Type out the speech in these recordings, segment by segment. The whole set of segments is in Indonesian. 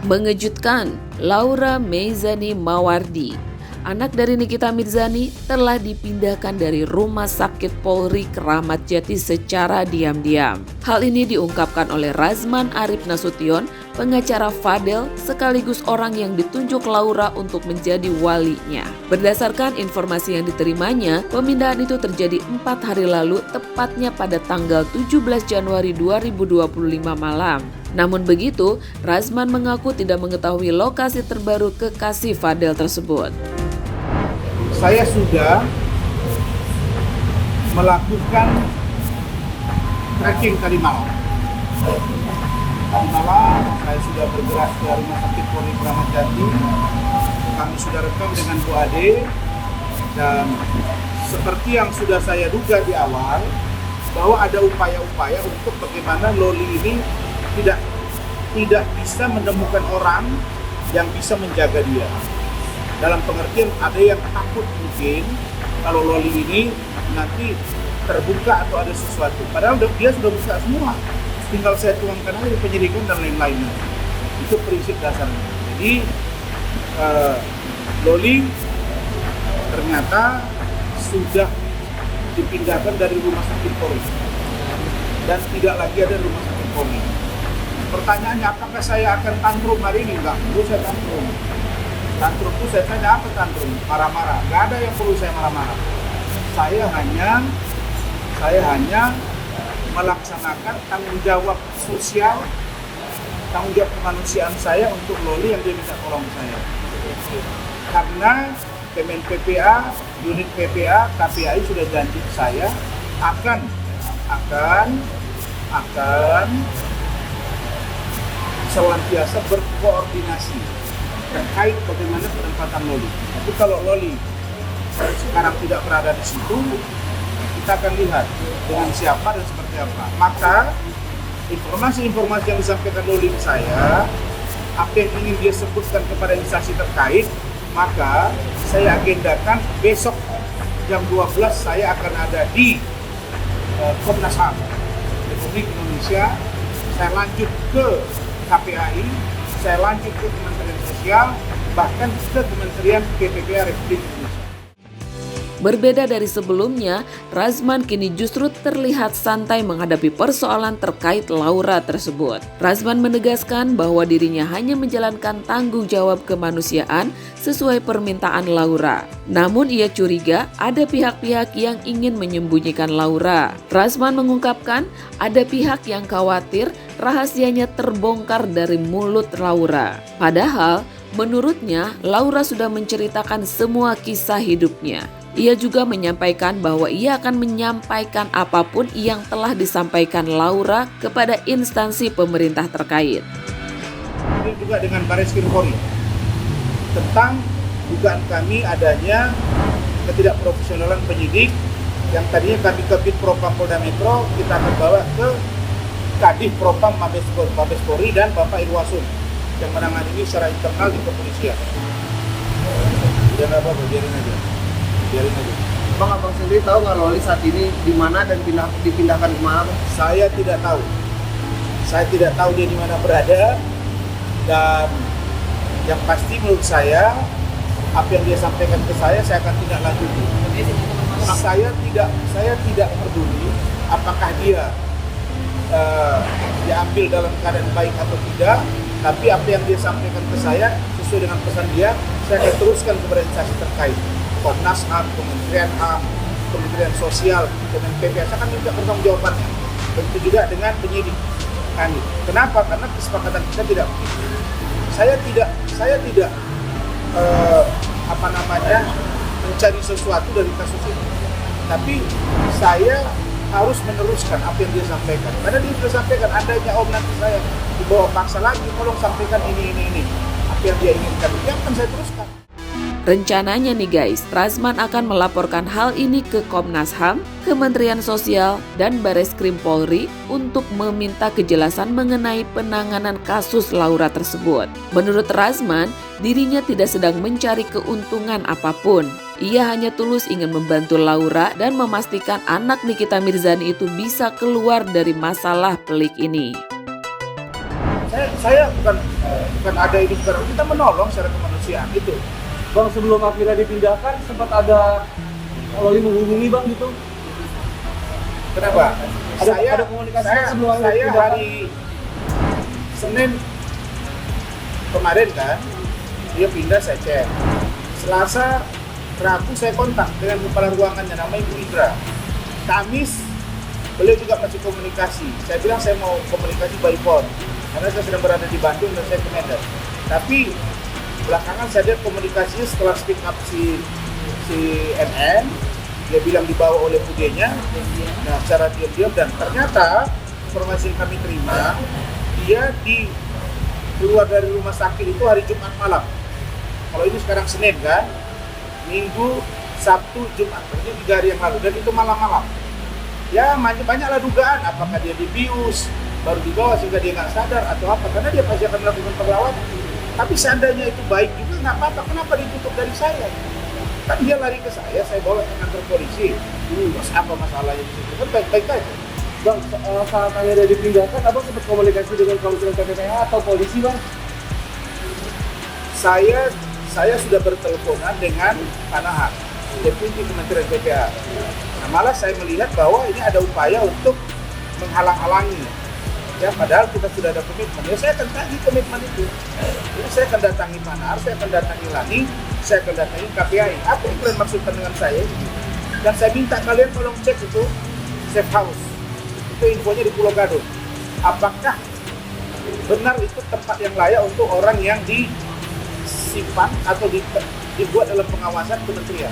Mengejutkan, Laura Meizani Mawardi, anak dari Nikita Mirzani, telah dipindahkan dari Rumah Sakit Polri Kramat Jati secara diam-diam. Hal ini diungkapkan oleh Razman Arif Nasution, pengacara Fadel sekaligus orang yang ditunjuk Laura untuk menjadi walinya. Berdasarkan informasi yang diterimanya, pemindahan itu terjadi 4 hari lalu, tepatnya pada tanggal 17 Januari 2025 malam. Namun begitu, Razman mengaku tidak mengetahui lokasi terbaru kekasih Fadel tersebut. Saya sudah melakukan tracking tadi malam. Tadi malam saya sudah bergerak ke Rumah Sakit Polri Kramat Jati. Kami sudah rekam dengan Bu Ade, dan seperti yang sudah saya duga di awal, bahwa ada upaya-upaya untuk bagaimana Loli ini tidak bisa menemukan orang yang bisa menjaga dia. Dalam pengertian ada yang takut mungkin kalau Loli ini nanti terbuka atau ada sesuatu. Padahal dia sudah buka semua. Tinggal saya tuangkan aja penyidikan dan lain-lainnya. Itu prinsip dasarnya. Jadi Loli ternyata sudah dipindahkan dari Rumah Sakit Polri dan tidak lagi ada Rumah Sakit Polri. Pertanyaannya, apakah saya akan tantrum hari ini? Enggak perlu saya tantrum. Tantrum itu saya tanya apa tantrum? Marah-marah. Enggak ada yang perlu saya marah-marah. Saya hanya melaksanakan tanggung jawab sosial, tanggung jawab kemanusiaan saya untuk Loli yang dia minta tolong saya. Karena Kemen PPA, unit PPA, KPAI sudah janji ke saya akan senantiasa berkoordinasi terkait bagaimana penempatan Loli. Tapi kalau Loli sekarang tidak berada di situ, kita akan lihat dengan siapa dan seperti apa. Maka informasi-informasi yang disampaikan Loli ke saya, apa yang ingin dia sebutkan kepada instansi terkait, maka saya agendakan besok jam 12 saya akan ada di Komnas HAM Republik Indonesia. Saya lanjut ke KPAI, saya lanjut ke Kementerian Sosial, bahkan ke Kementerian PPPA Republik Indonesia. Berbeda dari sebelumnya, Razman kini justru terlihat santai menghadapi persoalan terkait Laura tersebut. Razman menegaskan bahwa dirinya hanya menjalankan tanggung jawab kemanusiaan sesuai permintaan Laura. Namun ia curiga ada pihak-pihak yang ingin menyembunyikan Laura. Razman mengungkapkan ada pihak yang khawatir rahasianya terbongkar dari mulut Laura. Padahal menurutnya Laura sudah menceritakan semua kisah hidupnya. Ia juga menyampaikan bahwa ia akan menyampaikan apapun yang telah disampaikan Laura kepada instansi pemerintah terkait. Ini juga dengan Bareskrim Polri tentang dugaan kami adanya ketidakprofesionalan penyidik yang tadinya kami ke Bid Propam Polda Metro, kita akan bawa ke Kadif Propam Mabes Polri dan Bapak Irwasun yang menangani ini secara internal di kepolisian. Udah nggak apa-apa, biarin aja. Bang, abang sendiri tahu nggak Loli saat ini di mana dan dipindahkan ke mana? Saya tidak tahu. Saya tidak tahu dia di mana berada, dan yang pasti menurut saya apa yang dia sampaikan ke saya akan tindak lanjuti. Saya tidak peduli apakah dia diambil dalam keadaan baik atau tidak, tapi apa yang dia sampaikan ke saya sesuai dengan pesan dia, saya akan teruskan kepada instansi terkait. Komnas HAM, Kementerian HAM, Kementerian Sosial, Kemen PPA, saya akan minta pertanggungjawabannya. Begitu juga dengan penyidik kami. Kenapa? Karena kesepakatan kita tidak begitu. Saya tidak mencari sesuatu dari kasus ini. Tapi saya harus meneruskan apa yang dia sampaikan. Karena dia sudah sampaikan, andainya nanti saya dibawa paksa lagi, tolong sampaikan ini. Apa yang dia inginkan, itu akan saya teruskan. Rencananya nih guys, Razman akan melaporkan hal ini ke Komnas HAM, Kementerian Sosial, dan Bareskrim Polri untuk meminta kejelasan mengenai penanganan kasus Laura tersebut. Menurut Razman, dirinya tidak sedang mencari keuntungan apapun. Ia hanya tulus ingin membantu Laura dan memastikan anak Nikita Mirzani itu bisa keluar dari masalah pelik ini. Saya bukan ada ini sekarang, kita menolong secara kemanusiaan itu. Bang, sebelum akhirnya dipindahkan sempat ada Loli menghubungi Bang gitu. Kenapa? Ada komunikasi sebelum saya dipindahkan? hari Senin kemarin kan, dia pindah, saya cek. Selasa, Rabu saya kontak dengan kepala ruangannya, namanya Ibu Indra. Kamis, beliau juga masih komunikasi. Saya bilang saya mau komunikasi by phone, karena saya sedang berada di Bandung dan saya ke Medan. Tapi belakangan saya lihat komunikasinya setelah speak up si NN, dia bilang dibawa oleh budenya, nah secara diam-diam, dan ternyata informasi yang kami terima, dia keluar dari rumah sakit itu hari Jumat malam. Kalau ini sekarang Senin kan, Minggu, Sabtu, Jumat, berarti 3 hari yang lalu, dan itu malam-malam. Ya banyaklah dugaan, apakah dia dibius, baru dibawa sehingga dia nggak sadar atau apa, karena dia pasti akan melakukan perlawanan. Tapi seandainya itu baik juga nggak apa-apa, kenapa ditutup dari saya? Kan dia lari ke saya bawa ke kantor polisi. Terus apa masalahnya di situ? Kan baik-baik aja. Bang, saat akhirnya dipindahkan, Abang sempat komunikasi dengan Kementerian PPPA atau polisi Bang? Saya sudah berteleponan dengan Pak Nahar, Deputi Kementerian PPA. Nah, malah saya melihat bahwa ini ada upaya untuk menghalang-halangi. Ya, padahal kita sudah ada komitmen. Ya, saya akan tagih komitmen itu. Ya, saya akan datangi Pak Nahar, saya akan datangi Lani, saya akan datangi KPI. Apa yang kalian maksudkan dengan saya? Dan saya minta kalian tolong cek itu safe house. Itu infonya di Pulau Gadung. Apakah benar itu tempat yang layak untuk orang yang disimpan atau dibuat dalam pengawasan kementerian?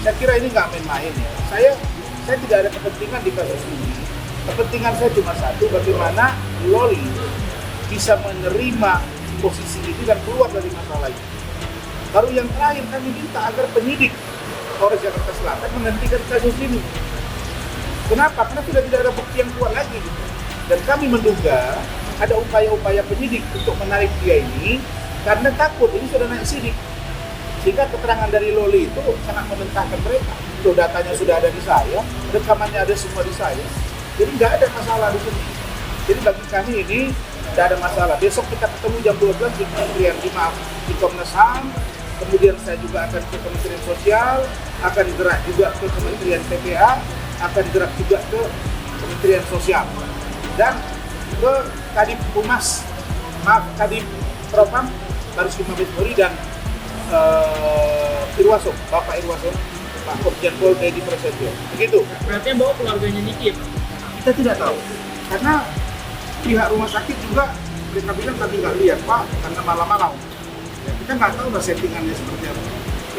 Saya kira ini nggak main-main ya. Saya tidak ada kepentingan di kasus ini. Kepentingan saya cuma satu, bagaimana Loli bisa menerima posisi ini dan keluar dari masalah ini. Baru yang terakhir kami minta agar penyidik Polres Jakarta Selatan menghentikan kasus ini. Kenapa? Karena sudah tidak ada bukti yang kuat lagi. Dan kami menduga ada upaya-upaya penyidik untuk menarik dia ini karena takut ini sudah naik sidik. Sehingga keterangan dari Loli itu sangat mementahkan mereka. Tuh, datanya sudah ada di saya, rekamannya ada semua di saya. Jadi nggak ada masalah di sini. Jadi bagi kami ini tidak ada masalah. Besok kita ketemu jam 12 di Kementerian di Komnas HAM. Kemudian saya juga akan ke Kementerian Sosial, akan gerak juga ke Kementerian PPA, akan gerak juga ke Kementerian Sosial. Dan ke Kadif Humas, Kadif Propam, Baris Krim Mabes Polri, dan Irwaso, Bapak Irwaso, Pak Komjen Pol Dedi Prasetyo. Begitu. Berarti yang bawa keluarganya Niki ya Pak? Kita tidak tahu, karena pihak rumah sakit juga mereka bilang kami nggak lihat Pak, karena malam-malam. Ya, kita nggak tahu lah settingannya seperti apa.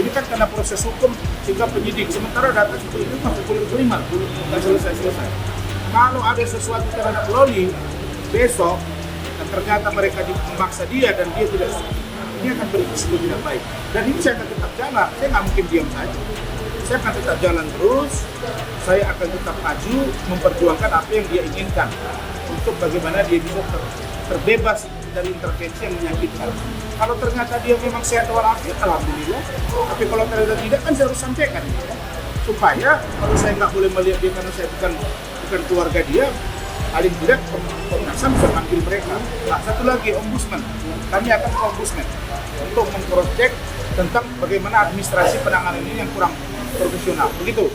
Ini kan karena proses hukum sehingga penyidik, sementara data seperti itu masih belum terima, belum selesai. Kalau ada sesuatu terhadap Loli besok dan ternyata mereka memaksa dia dan dia tidak, ini akan berisiko tidak baik. Dan ini saya akan tetap jalan, saya nggak mungkin diam saja. Saya akan tetap jalan terus, saya akan tetap maju memperjuangkan apa yang dia inginkan untuk bagaimana dia bisa terbebas dari intervensi yang menyakitkan. Kalau ternyata dia memang sehat walafiat, alhamdulillah. Tapi kalau ternyata tidak, kan saya harus sampaikan ya. Supaya kalau saya nggak boleh melihat dia karena saya bukan keluarga dia, paling tidak Komnas HAM bisa panggil mereka. Nah, satu lagi, Ombudsman. Kami akan ke Ombudsman untuk meng-cross check tentang bagaimana administrasi penanganan ini yang kurang profesional. Begitu.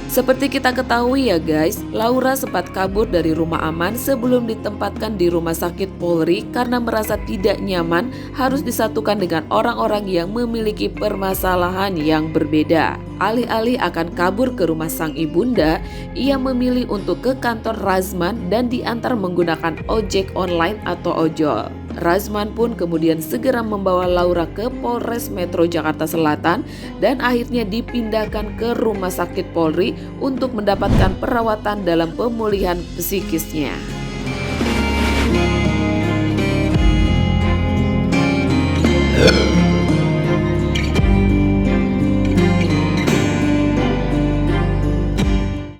Seperti kita ketahui ya guys, Laura sempat kabur dari rumah aman sebelum ditempatkan di rumah sakit Polri karena merasa tidak nyaman harus disatukan dengan orang-orang yang memiliki permasalahan yang berbeda. Alih-alih akan kabur ke rumah sang ibunda, ia memilih untuk ke kantor Razman dan diantar menggunakan ojek online atau ojol. Razman pun kemudian segera membawa Laura ke Polres Metro Jakarta Selatan dan akhirnya dipindahkan ke Rumah Sakit Polri untuk mendapatkan perawatan dalam pemulihan psikisnya.